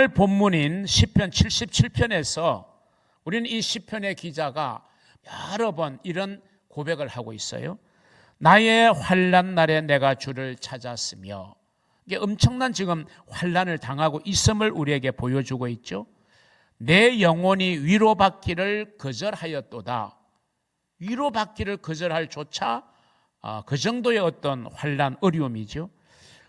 오늘 본문인 시편 77편에서 우리는 이 시편의 기자가 여러 번 이런 고백을 하고 있어요. 나의 환난 날에 내가 주를 찾았으며, 이게 엄청난 지금 환난을 당하고 있음을 우리에게 보여주고 있죠. 내 영혼이 위로받기를 거절하였도다. 위로받기를 거절할 조차 그 정도의 어떤 환난, 어려움이죠.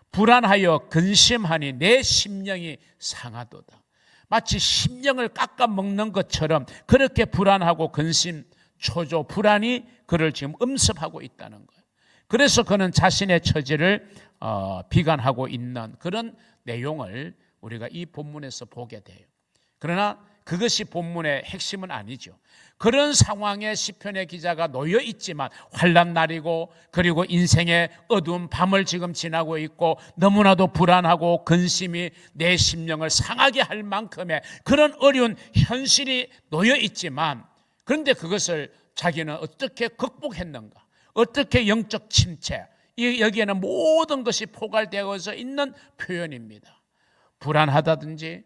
불안하여 근심하니 내 심령이 상하도다. 마치 심령을 깎아먹는 것처럼 그렇게 불안하고 근심, 초조, 불안이 그를 지금 엄습하고 있다는 거예요. 그래서 그는 자신의 처지를 비관하고 있는 그런 내용을 우리가 이 본문에서 보게 돼요. 그러나 그것이 본문의 핵심은 아니죠. 그런 상황에 시편의 기자가 놓여 있지만 환난 날이고, 그리고 인생의 어두운 밤을 지금 지나고 있고, 너무나도 불안하고 근심이 내 심령을 상하게 할 만큼의 그런 어려운 현실이 놓여 있지만, 그런데 그것을 자기는 어떻게 극복했는가? 어떻게 영적 침체, 여기에는 모든 것이 포괄되어서 있는 표현입니다. 불안하다든지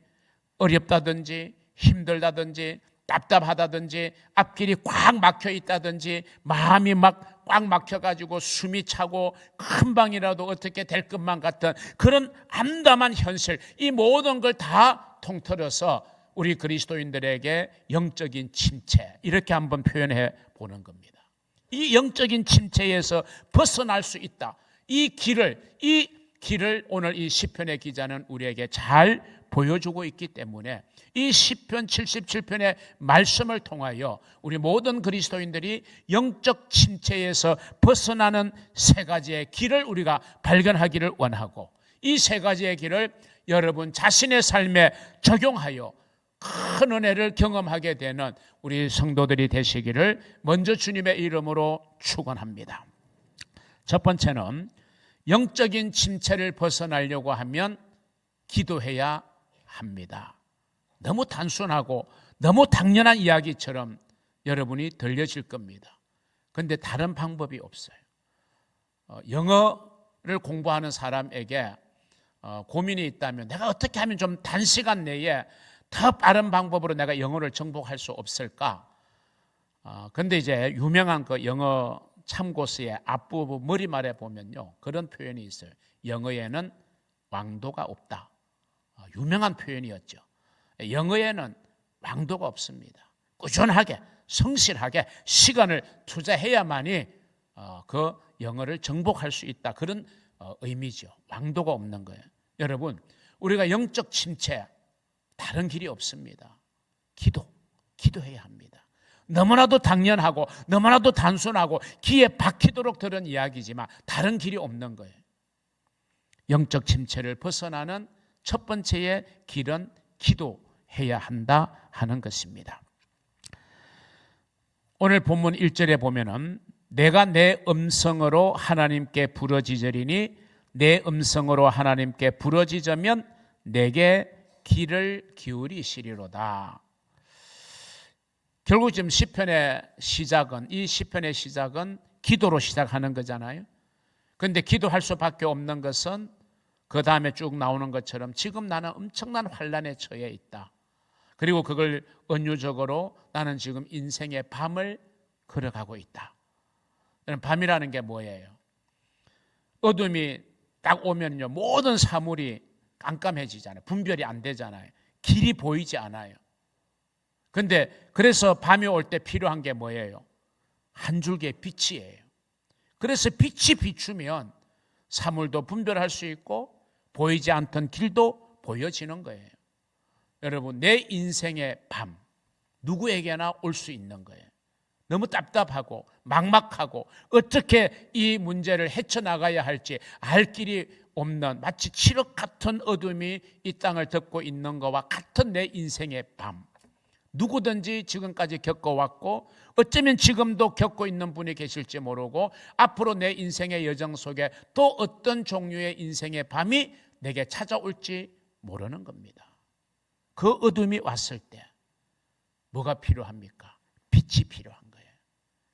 어렵다든지 힘들다든지 답답하다든지 앞길이 꽉 막혀 있다든지 마음이 막 꽉 막혀가지고 숨이 차고 금방이라도 어떻게 될 것만 같은 그런 암담한 현실, 이 모든 걸 다 통틀어서 우리 그리스도인들에게 영적인 침체, 이렇게 한번 표현해 보는 겁니다. 이 영적인 침체에서 벗어날 수 있다. 이 길을 오늘 이 시편의 기자는 우리에게 잘 보여주고 있기 때문에 이 시편 77편의 말씀을 통하여 우리 모든 그리스도인들이 영적 침체에서 벗어나는 세 가지의 길을 우리가 발견하기를 원하고, 이 세 가지의 길을 여러분 자신의 삶에 적용하여 큰 은혜를 경험하게 되는 우리 성도들이 되시기를 먼저 주님의 이름으로 축원합니다. 첫 번째는 영적인 침체를 벗어나려고 하면 기도해야 합니다. 너무 단순하고 너무 당연한 이야기처럼 여러분이 들려질 겁니다. 그런데 다른 방법이 없어요. 영어를 공부하는 사람에게 고민이 있다면 내가 어떻게 하면 좀 단시간 내에 더 빠른 방법으로 내가 영어를 정복할 수 없을까? 그런데 이제 유명한 그 영어 참고서의 앞부분 머리말에 보면요, 그런 표현이 있어요. 영어에는 왕도가 없다. 유명한 표현이었죠. 영어에는 왕도가 없습니다. 꾸준하게 성실하게 시간을 투자해야만이 그 영어를 정복할 수 있다. 그런 의미죠. 왕도가 없는 거예요. 여러분, 우리가 영적 침체 다른 길이 없습니다. 기도해야 합니다. 너무나도 당연하고 너무나도 단순하고 귀에 박히도록 들은 이야기지만 다른 길이 없는 거예요. 영적 침체를 벗어나는 첫 번째의 길은 기도해야 한다 하는 것입니다. 오늘 본문 1절에 보면은 내가 내 음성으로 하나님께 부르짖으리니 내 음성으로 하나님께 부르짖으면 내게 귀를 기울이시리로다. 결국 지금 시편의 시작은, 이 시편의 시작은 기도로 시작하는 거잖아요. 그런데 기도할 수밖에 없는 것은 그 다음에 쭉 나오는 것처럼 지금 나는 엄청난 환난에 처해 있다. 그리고 그걸 은유적으로 나는 지금 인생의 밤을 걸어가고 있다. 밤이라는 게 뭐예요? 어둠이 딱 오면요, 모든 사물이 깜깜해지잖아요. 분별이 안 되잖아요. 길이 보이지 않아요. 그런데 그래서 밤이 올 때 필요한 게 뭐예요? 한 줄기의 빛이에요. 그래서 빛이 비추면 사물도 분별할 수 있고 보이지 않던 길도 보여지는 거예요. 여러분, 내 인생의 밤 누구에게나 올 수 있는 거예요. 너무 답답하고 막막하고 어떻게 이 문제를 헤쳐나가야 할지 알 길이 없는 마치 칠흑 같은 어둠이 이 땅을 덮고 있는 것과 같은 내 인생의 밤, 누구든지 지금까지 겪어왔고 어쩌면 지금도 겪고 있는 분이 계실지 모르고 앞으로 내 인생의 여정 속에 또 어떤 종류의 인생의 밤이 내게 찾아올지 모르는 겁니다. 그 어둠이 왔을 때 뭐가 필요합니까? 빛이 필요한 거예요.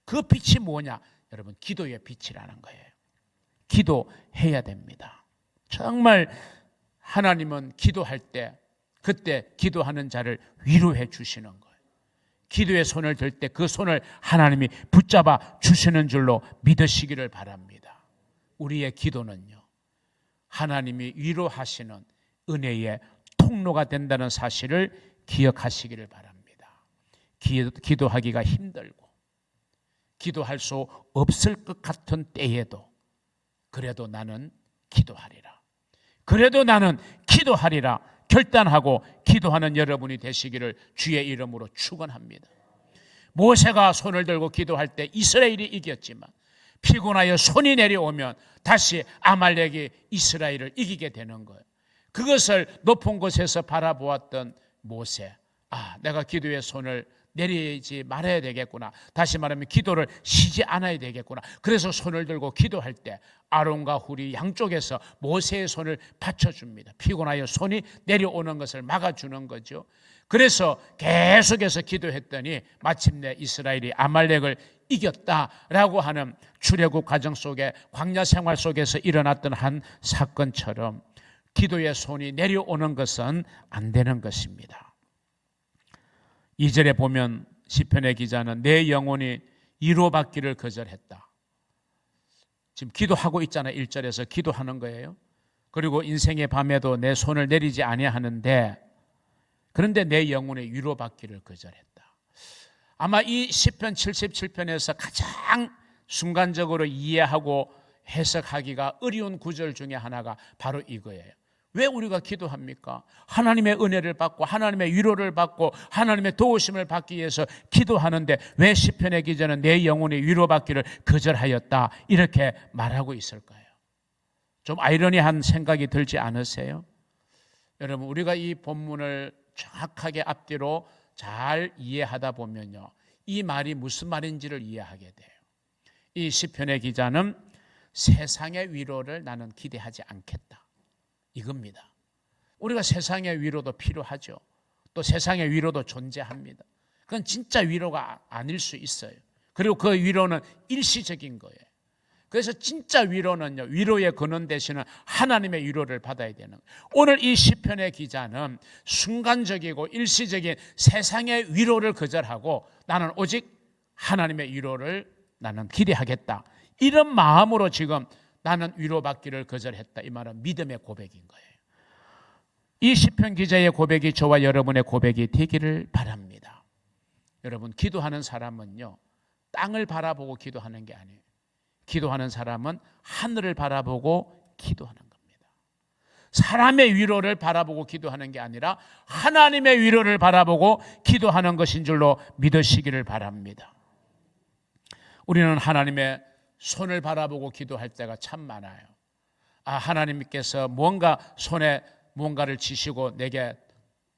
그 빛이 뭐냐? 여러분, 기도의 빛이라는 거예요. 기도해야 됩니다. 정말 하나님은 기도할 때 그때 기도하는 자를 위로해 주시는 거예요. 기도의 손을 들 때 그 손을 하나님이 붙잡아 주시는 줄로 믿으시기를 바랍니다. 우리의 기도는요, 하나님이 위로하시는 은혜의 통로가 된다는 사실을 기억하시기를 바랍니다. 기도하기가 힘들고 기도할 수 없을 것 같은 때에도 그래도 나는 기도하리라, 그래도 나는 기도하리라 결단하고 기도하는 여러분이 되시기를 주의 이름으로 축원합니다. 모세가 손을 들고 기도할 때 이스라엘이 이겼지만 피곤하여 손이 내려오면 다시 아말렉이 이스라엘을 이기게 되는 거예요. 그것을 높은 곳에서 바라보았던 모세, 내가 기도의 손을 내리지 말아야 되겠구나, 다시 말하면 기도를 쉬지 않아야 되겠구나. 그래서 손을 들고 기도할 때 아론과 훌이 양쪽에서 모세의 손을 받쳐줍니다. 피곤하여 손이 내려오는 것을 막아주는 거죠. 그래서 계속해서 기도했더니 마침내 이스라엘이 아말렉을 이겼다라고 하는 출애굽 과정 속에, 광야 생활 속에서 일어났던 한 사건처럼 기도의 손이 내려오는 것은 안 되는 것입니다. 2절에 보면 시편의 기자는 내 영혼이 위로받기를 거절했다. 지금 기도하고 있잖아요. 1절에서 기도하는 거예요. 그리고 인생의 밤에도 내 손을 내리지 아니하는데, 그런데 내 영혼이 위로받기를 거절했다. 아마 이 시편 77편에서 가장 순간적으로 이해하고 해석하기가 어려운 구절 중에 하나가 바로 이거예요. 왜 우리가 기도합니까? 하나님의 은혜를 받고 하나님의 위로를 받고 하나님의 도우심을 받기 위해서 기도하는데 왜 시편의 기자는 내 영혼이 위로받기를 거절하였다 이렇게 말하고 있을까요? 좀 아이러니한 생각이 들지 않으세요? 여러분, 우리가 이 본문을 정확하게 앞뒤로 잘 이해하다 보면요, 이 말이 무슨 말인지를 이해하게 돼요. 이 시편의 기자는 세상의 위로를 나는 기대하지 않겠다, 이겁니다. 우리가 세상의 위로도 필요하죠. 또 세상의 위로도 존재합니다. 그건 진짜 위로가 아닐 수 있어요. 그리고 그 위로는 일시적인 거예요. 그래서 진짜 위로는요, 위로의 근원 되시는 하나님의 위로를 받아야 되는 거예요. 오늘 이 시편의 기자는 순간적이고 일시적인 세상의 위로를 거절하고 나는 오직 하나님의 위로를 나는 기대하겠다, 이런 마음으로 지금 나는 위로받기를 거절했다, 이 말은 믿음의 고백인 거예요. 이 시편 기자의 고백이 저와 여러분의 고백이 되기를 바랍니다. 여러분, 기도하는 사람은요, 땅을 바라보고 기도하는 게 아니에요. 기도하는 사람은 하늘을 바라보고 기도하는 겁니다. 사람의 위로를 바라보고 기도하는 게 아니라 하나님의 위로를 바라보고 기도하는 것인 줄로 믿으시기를 바랍니다. 우리는 하나님의 손을 바라보고 기도할 때가 참 많아요. 하나님께서 뭔가 손에 뭔가를 지시고 내게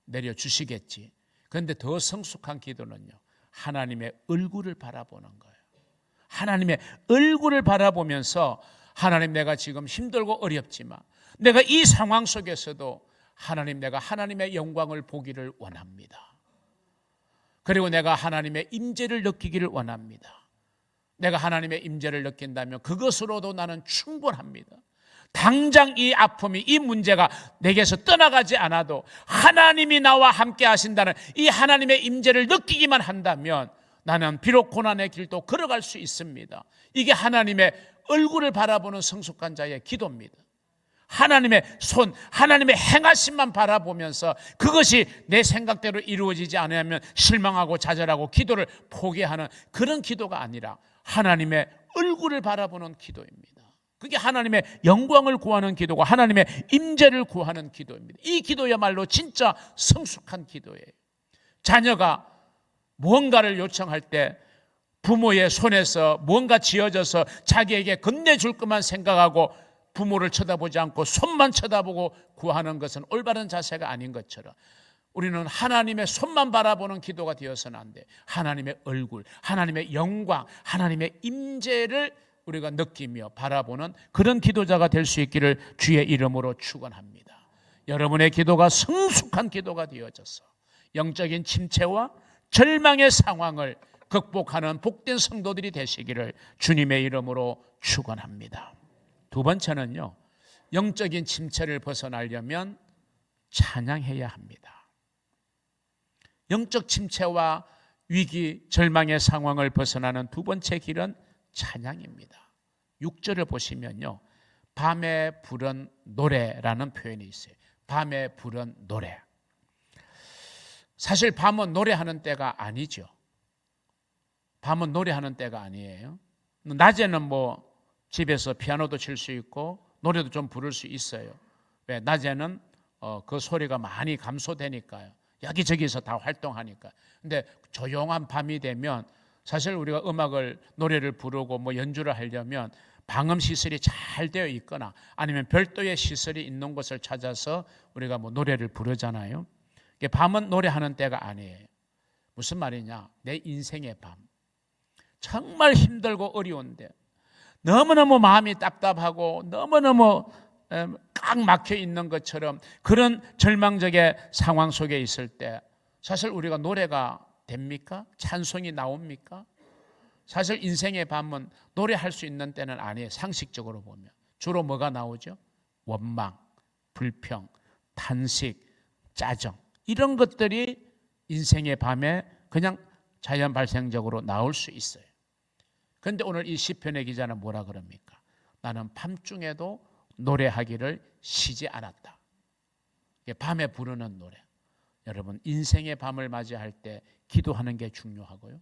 내려주시겠지. 그런데 더 성숙한 기도는요, 하나님의 얼굴을 바라보는 거예요. 하나님의 얼굴을 바라보면서 하나님, 내가 지금 힘들고 어렵지만 내가 이 상황 속에서도 하나님, 내가 하나님의 영광을 보기를 원합니다. 그리고 내가 하나님의 임재를 느끼기를 원합니다. 내가 하나님의 임재를 느낀다면 그것으로도 나는 충분합니다. 당장 이 아픔이, 이 문제가 내게서 떠나가지 않아도 하나님이 나와 함께 하신다는 이 하나님의 임재를 느끼기만 한다면 나는 비록 고난의 길도 걸어갈 수 있습니다. 이게 하나님의 얼굴을 바라보는 성숙한 자의 기도입니다. 하나님의 손, 하나님의 행하심만 바라보면서 그것이 내 생각대로 이루어지지 않으면 실망하고 좌절하고 기도를 포기하는 그런 기도가 아니라 하나님의 얼굴을 바라보는 기도입니다. 그게 하나님의 영광을 구하는 기도고 하나님의 임재를 구하는 기도입니다. 이 기도야말로 진짜 성숙한 기도예요. 자녀가 무언가를 요청할 때 부모의 손에서 무언가 지어져서 자기에게 건네줄 것만 생각하고 부모를 쳐다보지 않고 손만 쳐다보고 구하는 것은 올바른 자세가 아닌 것처럼 우리는 하나님의 손만 바라보는 기도가 되어서는 안 돼. 하나님의 얼굴, 하나님의 영광, 하나님의 임재를 우리가 느끼며 바라보는 그런 기도자가 될 수 있기를 주의 이름으로 축원합니다. 여러분의 기도가 성숙한 기도가 되어져서 영적인 침체와 절망의 상황을 극복하는 복된 성도들이 되시기를 주님의 이름으로 축원합니다. 두 번째는요, 영적인 침체를 벗어나려면 찬양해야 합니다. 영적 침체와 위기, 절망의 상황을 벗어나는 두 번째 길은 찬양입니다. 6절을 보시면요, 밤에 부른 노래라는 표현이 있어요. 밤에 부른 노래. 사실 밤은 노래하는 때가 아니죠. 밤은 노래하는 때가 아니에요. 낮에는 뭐 집에서 피아노도 칠 수 있고 노래도 좀 부를 수 있어요. 왜? 낮에는 그 소리가 많이 감소되니까요. 여기저기서 다 활동하니까. 근데 조용한 밤이 되면 사실 우리가 음악을, 노래를 부르고 뭐 연주를 하려면 방음 시설이 잘 되어 있거나 아니면 별도의 시설이 있는 곳을 찾아서 우리가 뭐 노래를 부르잖아요. 밤은 노래하는 때가 아니에요. 무슨 말이냐? 내 인생의 밤. 정말 힘들고 어려운데 너무너무 마음이 답답하고 너무너무 꽉 막혀 있는 것처럼 그런 절망적인 상황 속에 있을 때 사실 우리가 노래가 됩니까? 찬송이 나옵니까? 사실 인생의 밤은 노래할 수 있는 때는 아니에요. 상식적으로 보면 주로 뭐가 나오죠? 원망, 불평, 탄식, 짜증, 이런 것들이 인생의 밤에 그냥 자연 발생적으로 나올 수 있어요. 그런데 오늘 이 시편의 기자는 뭐라 그럽니까? 나는 밤중에도 노래하기를 쉬지 않았다. 밤에 부르는 노래. 여러분, 인생의 밤을 맞이할 때 기도하는 게 중요하고요,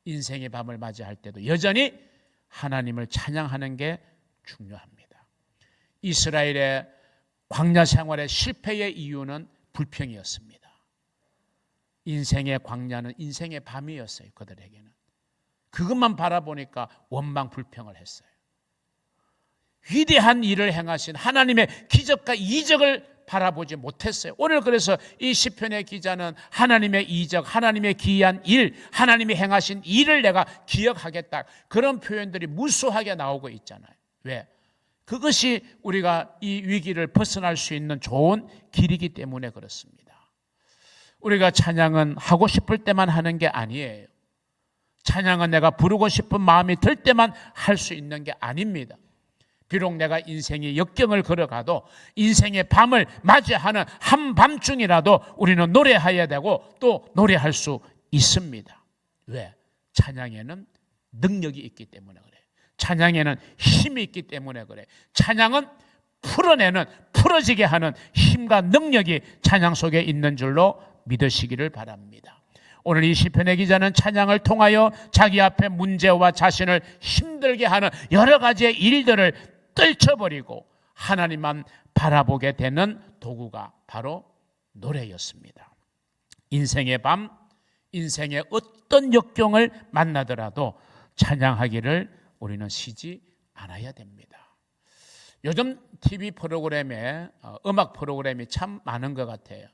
인생의 밤을 맞이할 때도 여전히 하나님을 찬양하는 게 중요합니다. 이스라엘의 광야 생활의 실패의 이유는 불평이었습니다. 인생의 광야는 인생의 밤이었어요. 그들에게는 그것만 바라보니까 원망 불평을 했어요. 위대한 일을 행하신 하나님의 기적과 이적을 바라보지 못했어요. 오늘 그래서 이 시편의 기자는 하나님의 이적, 하나님의 기이한 일, 하나님이 행하신 일을 내가 기억하겠다, 그런 표현들이 무수하게 나오고 있잖아요. 왜? 그것이 우리가 이 위기를 벗어날 수 있는 좋은 길이기 때문에 그렇습니다. 우리가 찬양은 하고 싶을 때만 하는 게 아니에요. 찬양은 내가 부르고 싶은 마음이 들 때만 할 수 있는 게 아닙니다. 비록 내가 인생의 역경을 걸어가도 인생의 밤을 맞이하는 한밤중이라도 우리는 노래해야 되고 또 노래할 수 있습니다. 왜? 찬양에는 능력이 있기 때문에 그래요. 찬양에는 힘이 있기 때문에 그래요. 찬양은 풀어내는, 풀어지게 하는 힘과 능력이 찬양 속에 있는 줄로 믿으시기를 바랍니다. 오늘 이 시편의 기자는 찬양을 통하여 자기 앞에 문제와 자신을 힘들게 하는 여러 가지의 일들을 떨쳐버리고 하나님만 바라보게 되는 도구가 바로 노래였습니다. 인생의 밤, 인생의 어떤 역경을 만나더라도 찬양하기를 우리는 쉬지 않아야 됩니다. 요즘 TV 프로그램에 음악 프로그램이 참 많은 것 같아요.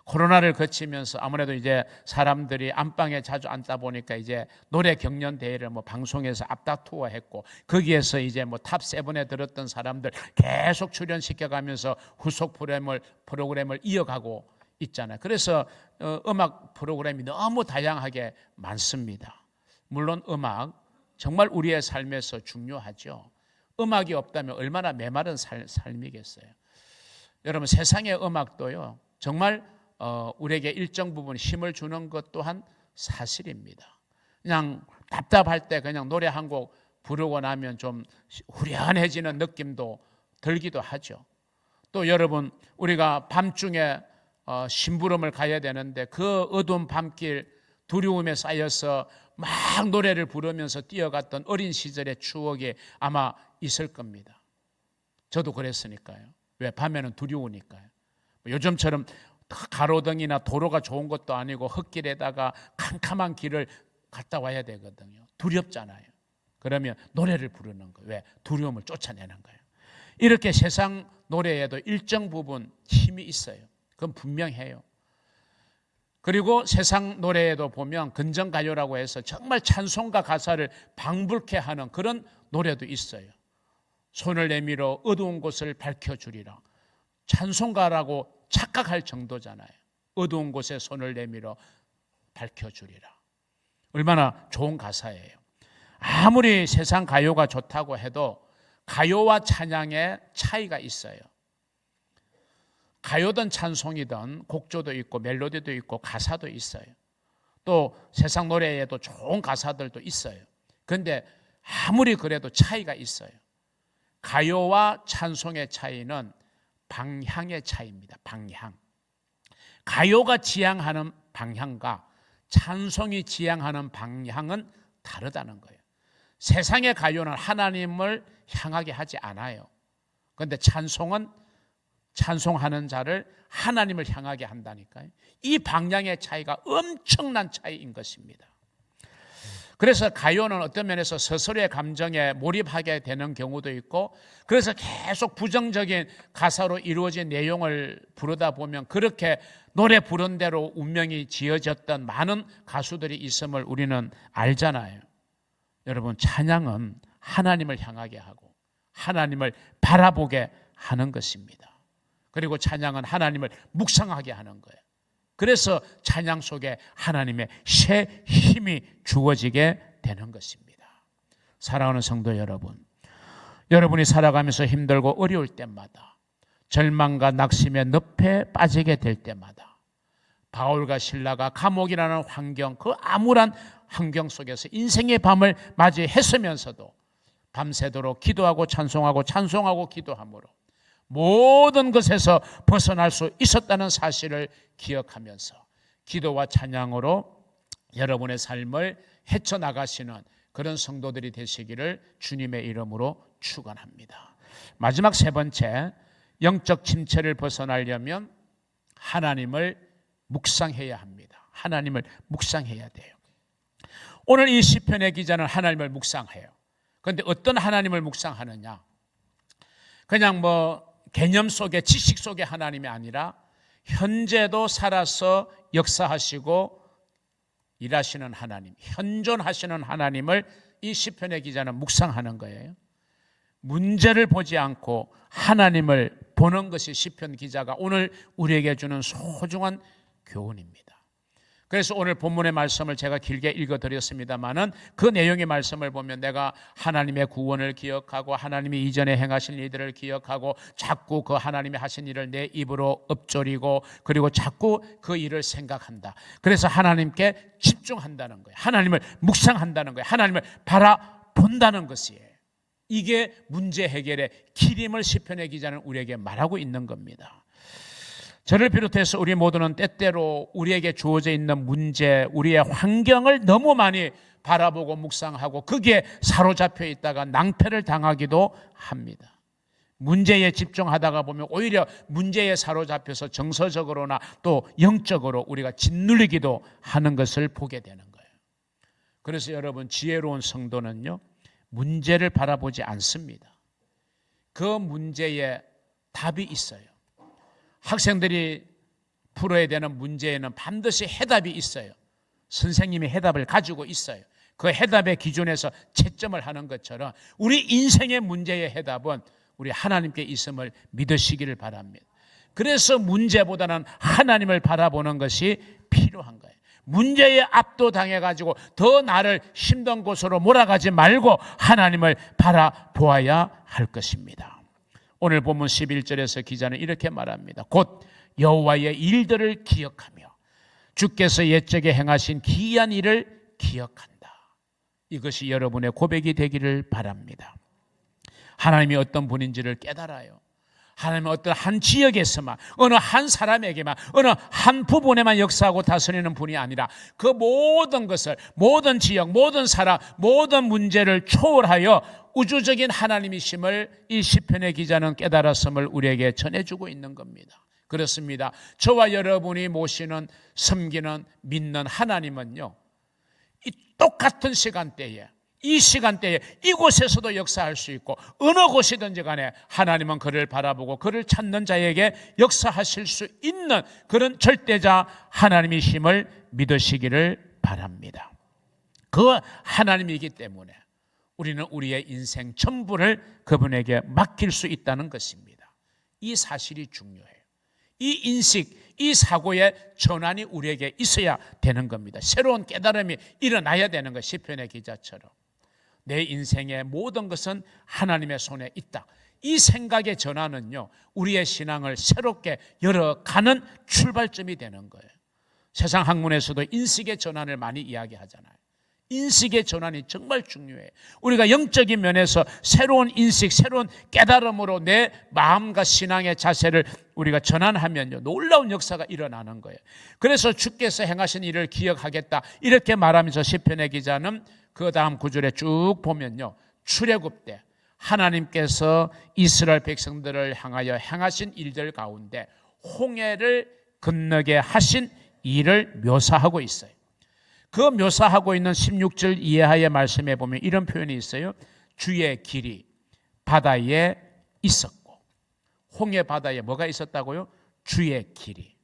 코로나를 거치면서 아무래도 이제 사람들이 안방에 자주 앉다 보니까 이제 노래 경연 대회를 뭐 방송에서 앞다투어 했고, 거기에서 이제 뭐 탑 7에 들었던 사람들 계속 출연시켜가면서 후속 프로그램을 이어가고 있잖아요. 그래서 음악 프로그램이 너무 다양하게 많습니다. 물론 음악 정말 우리의 삶에서 중요하죠. 음악이 없다면 얼마나 메마른 삶이겠어요. 여러분, 세상의 음악도요 정말 우리에게 일정 부분 힘을 주는 것 또한 사실입니다. 그냥 답답할 때 그냥 노래 한 곡 부르고 나면 좀 후련해지는 느낌도 들기도 하죠. 또 여러분, 우리가 밤중에 심부름을 가야 되는데 그 어두운 밤길 두려움에 쌓여서 막 노래를 부르면서 뛰어갔던 어린 시절의 추억이 아마 있을 겁니다. 저도 그랬으니까요. 왜? 밤에는 두려우니까요. 요즘처럼 가로등이나 도로가 좋은 것도 아니고 흙길에다가 캄캄한 길을 갔다 와야 되거든요. 두렵잖아요. 그러면 노래를 부르는 거예요. 왜? 두려움을 쫓아내는 거예요. 이렇게 세상 노래에도 일정 부분 힘이 있어요. 그건 분명해요. 그리고 세상 노래에도 보면 근정가요라고 해서 정말 찬송가 가사를 방불케 하는 그런 노래도 있어요. 손을 내밀어 어두운 곳을 밝혀주리라. 찬송가라고 착각할 정도잖아요. 어두운 곳에 손을 내밀어 밝혀주리라. 얼마나 좋은 가사예요. 아무리 세상 가요가 좋다고 해도 가요와 찬양의 차이가 있어요. 가요든 찬송이든 곡조도 있고 멜로디도 있고 가사도 있어요. 또 세상 노래에도 좋은 가사들도 있어요. 그런데 아무리 그래도 차이가 있어요. 가요와 찬송의 차이는 방향의 차이입니다. 방향. 가요가 지향하는 방향과 찬송이 지향하는 방향은 다르다는 거예요. 세상의 가요는 하나님을 향하게 하지 않아요. 그런데 찬송은 찬송하는 자를 하나님을 향하게 한다니까요. 이 방향의 차이가 엄청난 차이인 것입니다. 그래서 가요는 어떤 면에서 스스로의 감정에 몰입하게 되는 경우도 있고, 그래서 계속 부정적인 가사로 이루어진 내용을 부르다 보면 그렇게 노래 부른 대로 운명이 지어졌던 많은 가수들이 있음을 우리는 알잖아요. 여러분, 찬양은 하나님을 향하게 하고 하나님을 바라보게 하는 것입니다. 그리고 찬양은 하나님을 묵상하게 하는 거예요. 그래서 찬양 속에 하나님의 새 힘이 주어지게 되는 것입니다. 사랑하는 성도 여러분, 여러분이 살아가면서 힘들고 어려울 때마다, 절망과 낙심의 늪에 빠지게 될 때마다, 바울과 실라가 감옥이라는 환경, 그 암울한 환경 속에서 인생의 밤을 맞이했으면서도 밤새도록 기도하고 찬송하고 기도함으로 모든 것에서 벗어날 수 있었다는 사실을 기억하면서 기도와 찬양으로 여러분의 삶을 헤쳐나가시는 그런 성도들이 되시기를 주님의 이름으로 축원합니다. 마지막 세 번째, 영적 침체를 벗어나려면 하나님을 묵상해야 합니다. 하나님을 묵상해야 돼요. 오늘 이 시편의 기자는 하나님을 묵상해요. 그런데 어떤 하나님을 묵상하느냐? 그냥 개념 속에, 지식 속의 하나님이 아니라 현재도 살아서 역사하시고 일하시는 하나님, 현존하시는 하나님을 이 시편의 기자는 묵상하는 거예요. 문제를 보지 않고 하나님을 보는 것이 시편 기자가 오늘 우리에게 주는 소중한 교훈입니다. 그래서 오늘 본문의 말씀을 제가 길게 읽어드렸습니다마는 그 내용의 말씀을 보면 내가 하나님의 구원을 기억하고 하나님이 이전에 행하신 일들을 기억하고 자꾸 그 하나님이 하신 일을 내 입으로 읊조리고 그리고 자꾸 그 일을 생각한다. 그래서 하나님께 집중한다는 거예요. 하나님을 묵상한다는 거예요. 하나님을 바라본다는 것이에요. 이게 문제 해결의 길임을 시편의 기자는 우리에게 말하고 있는 겁니다. 저를 비롯해서 우리 모두는 때때로 우리에게 주어져 있는 문제, 우리의 환경을 너무 많이 바라보고 묵상하고 거기에 사로잡혀 있다가 낭패를 당하기도 합니다. 문제에 집중하다가 보면 오히려 문제에 사로잡혀서 정서적으로나 또 영적으로 우리가 짓눌리기도 하는 것을 보게 되는 거예요. 그래서 여러분, 지혜로운 성도는요, 문제를 바라보지 않습니다. 그 문제에 답이 있어요. 학생들이 풀어야 되는 문제에는 반드시 해답이 있어요. 선생님이 해답을 가지고 있어요. 그 해답의 기준에서 채점을 하는 것처럼 우리 인생의 문제의 해답은 우리 하나님께 있음을 믿으시기를 바랍니다. 그래서 문제보다는 하나님을 바라보는 것이 필요한 거예요. 문제에 압도당해가지고 더 나를 힘든 곳으로 몰아가지 말고 하나님을 바라보아야 할 것입니다. 오늘 본문 11절에서 기자는 이렇게 말합니다. 곧 여호와의 일들을 기억하며 주께서 옛적에 행하신 기이한 일을 기억한다. 이것이 여러분의 고백이 되기를 바랍니다. 하나님이 어떤 분인지를 깨달아요. 하나님은 어떤 한 지역에서만, 어느 한 사람에게만, 어느 한 부분에만 역사하고 다스리는 분이 아니라 그 모든 것을, 모든 지역, 모든 사람, 모든 문제를 초월하여 우주적인 하나님이심을 이 시편의 기자는 깨달았음을 우리에게 전해주고 있는 겁니다. 그렇습니다. 저와 여러분이 모시는, 섬기는, 믿는 하나님은요, 이 똑같은 시간대에, 이 시간대에 이곳에서도 역사할 수 있고 어느 곳이든지 간에 하나님은 그를 바라보고 그를 찾는 자에게 역사하실 수 있는 그런 절대자 하나님이심을 믿으시기를 바랍니다. 그 하나님이기 때문에 우리는 우리의 인생 전부를 그분에게 맡길 수 있다는 것입니다. 이 사실이 중요해요. 이 인식, 이 사고의 전환이 우리에게 있어야 되는 겁니다. 새로운 깨달음이 일어나야 되는 것, 시편의 기자처럼. 내 인생의 모든 것은 하나님의 손에 있다. 이 생각의 전환은요, 우리의 신앙을 새롭게 열어가는 출발점이 되는 거예요. 세상 학문에서도 인식의 전환을 많이 이야기하잖아요. 인식의 전환이 정말 중요해요. 우리가 영적인 면에서 새로운 인식, 새로운 깨달음으로 내 마음과 신앙의 자세를 우리가 전환하면요, 놀라운 역사가 일어나는 거예요. 그래서 주께서 행하신 일을 기억하겠다 이렇게 말하면서 시편의 기자는 그 다음 구절에 쭉 보면요, 출애굽 때 하나님께서 이스라엘 백성들을 향하여 행하신 일들 가운데 홍해를 건너게 하신 일을 묘사하고 있어요. 그 묘사하고 있는 16절 이하의 말씀에 보면 이런 표현이 있어요. 주의 길이 바다에 있었고. 홍해 바다에 뭐가 있었다고요? 주의 길이.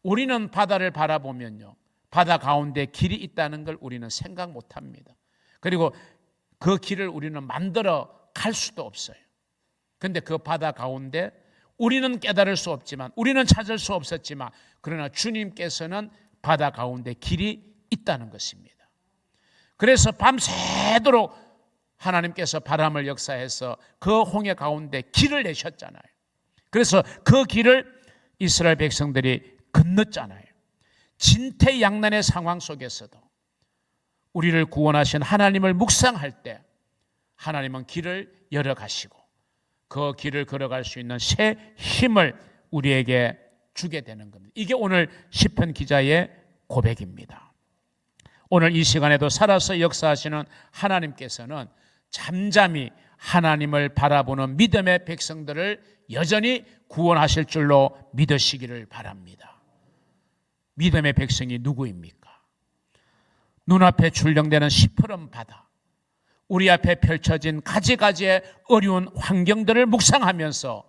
우리는 바다를 바라보면요, 바다 가운데 길이 있다는 걸 우리는 생각 못합니다. 그리고 그 길을 우리는 만들어 갈 수도 없어요. 그런데 그 바다 가운데 우리는 깨달을 수 없지만, 우리는 찾을 수 없었지만, 그러나 주님께서는 바다 가운데 길이 있다는 것입니다. 그래서 밤새도록 하나님께서 바람을 역사해서 그 홍해 가운데 길을 내셨잖아요. 그래서 그 길을 이스라엘 백성들이 건넜잖아요. 진퇴양난의 상황 속에서도 우리를 구원하신 하나님을 묵상할 때 하나님은 길을 열어가시고 그 길을 걸어갈 수 있는 새 힘을 우리에게 주게 되는 겁니다. 이게 오늘 시편 기자의 고백입니다. 오늘 이 시간에도 살아서 역사하시는 하나님께서는 잠잠히 하나님을 바라보는 믿음의 백성들을 여전히 구원하실 줄로 믿으시기를 바랍니다. 믿음의 백성이 누구입니까? 눈앞에 출렁대는 시퍼런 바다, 우리 앞에 펼쳐진 가지가지의 어려운 환경들을 묵상하면서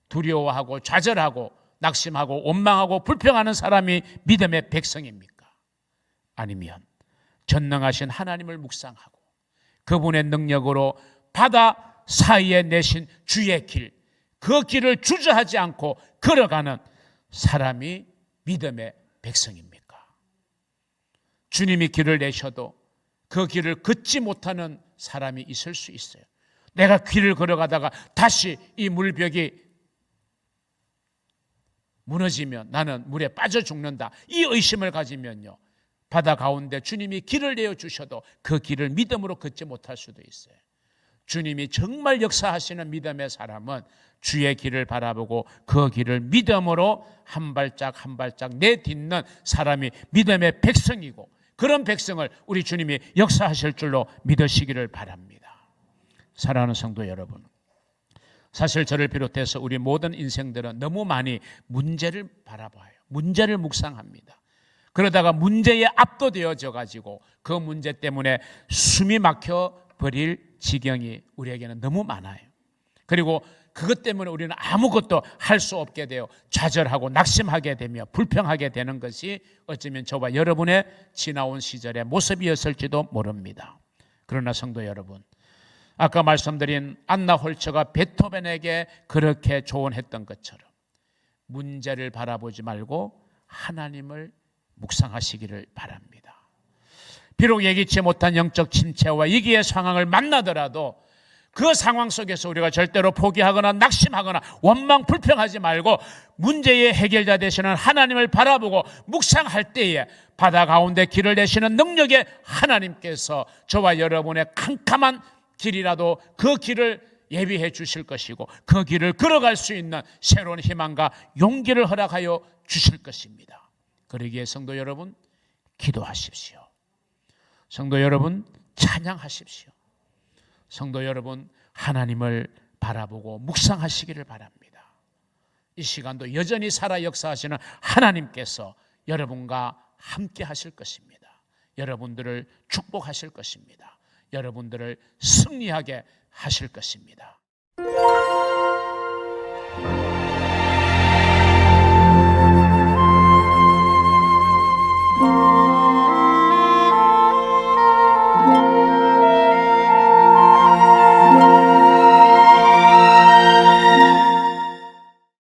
두려워하고 좌절하고 낙심하고 원망하고 불평하는 사람이 믿음의 백성입니까? 아니면 전능하신 하나님을 묵상하고 그분의 능력으로 바다 사이에 내신 주의 길, 그 길을 주저하지 않고 걸어가는 사람이 믿음의 백성입니까? 주님이 길을 내셔도 그 길을 걷지 못하는 사람이 있을 수 있어요. 내가 길을 걸어가다가 다시 이 물벽이 무너지면 나는 물에 빠져 죽는다, 이 의심을 가지면요, 바다 가운데 주님이 길을 내어주셔도 그 길을 믿음으로 걷지 못할 수도 있어요. 주님이 정말 역사하시는 믿음의 사람은 주의 길을 바라보고 그 길을 믿음으로 한 발짝 한 발짝 내딛는 사람이 믿음의 백성이고, 그런 백성을 우리 주님이 역사하실 줄로 믿으시기를 바랍니다. 사랑하는 성도 여러분, 사실 저를 비롯해서 우리 모든 인생들은 너무 많이 문제를 바라봐요. 문제를 묵상합니다. 그러다가 문제에 압도되어져 가지고 그 문제 때문에 숨이 막혀 버릴 지경이 우리에게는 너무 많아요. 그리고 그것 때문에 우리는 아무것도 할 수 없게 되어 좌절하고 낙심하게 되며 불평하게 되는 것이 어쩌면 저와 여러분의 지나온 시절의 모습이었을지도 모릅니다. 그러나 성도 여러분, 아까 말씀드린 안나 홀처가 베토벤에게 그렇게 조언했던 것처럼 문제를 바라보지 말고 하나님을 묵상하시기를 바랍니다. 비록 예기치 못한 영적 침체와 위기의 상황을 만나더라도 그 상황 속에서 우리가 절대로 포기하거나 낙심하거나 원망 불평하지 말고 문제의 해결자 되시는 하나님을 바라보고 묵상할 때에 바다 가운데 길을 내시는 능력의 하나님께서 저와 여러분의 캄캄한 길이라도 그 길을 예비해 주실 것이고 그 길을 걸어갈 수 있는 새로운 희망과 용기를 허락하여 주실 것입니다. 그러기에 성도 여러분, 기도하십시오. 성도 여러분, 찬양하십시오. 성도 여러분, 하나님을 바라보고 묵상하시기를 바랍니다. 이 시간도 여전히 살아 역사하시는 하나님께서 여러분과 함께 하실 것입니다. 여러분들을 축복하실 것입니다. 여러분들을 승리하게 하실 것입니다.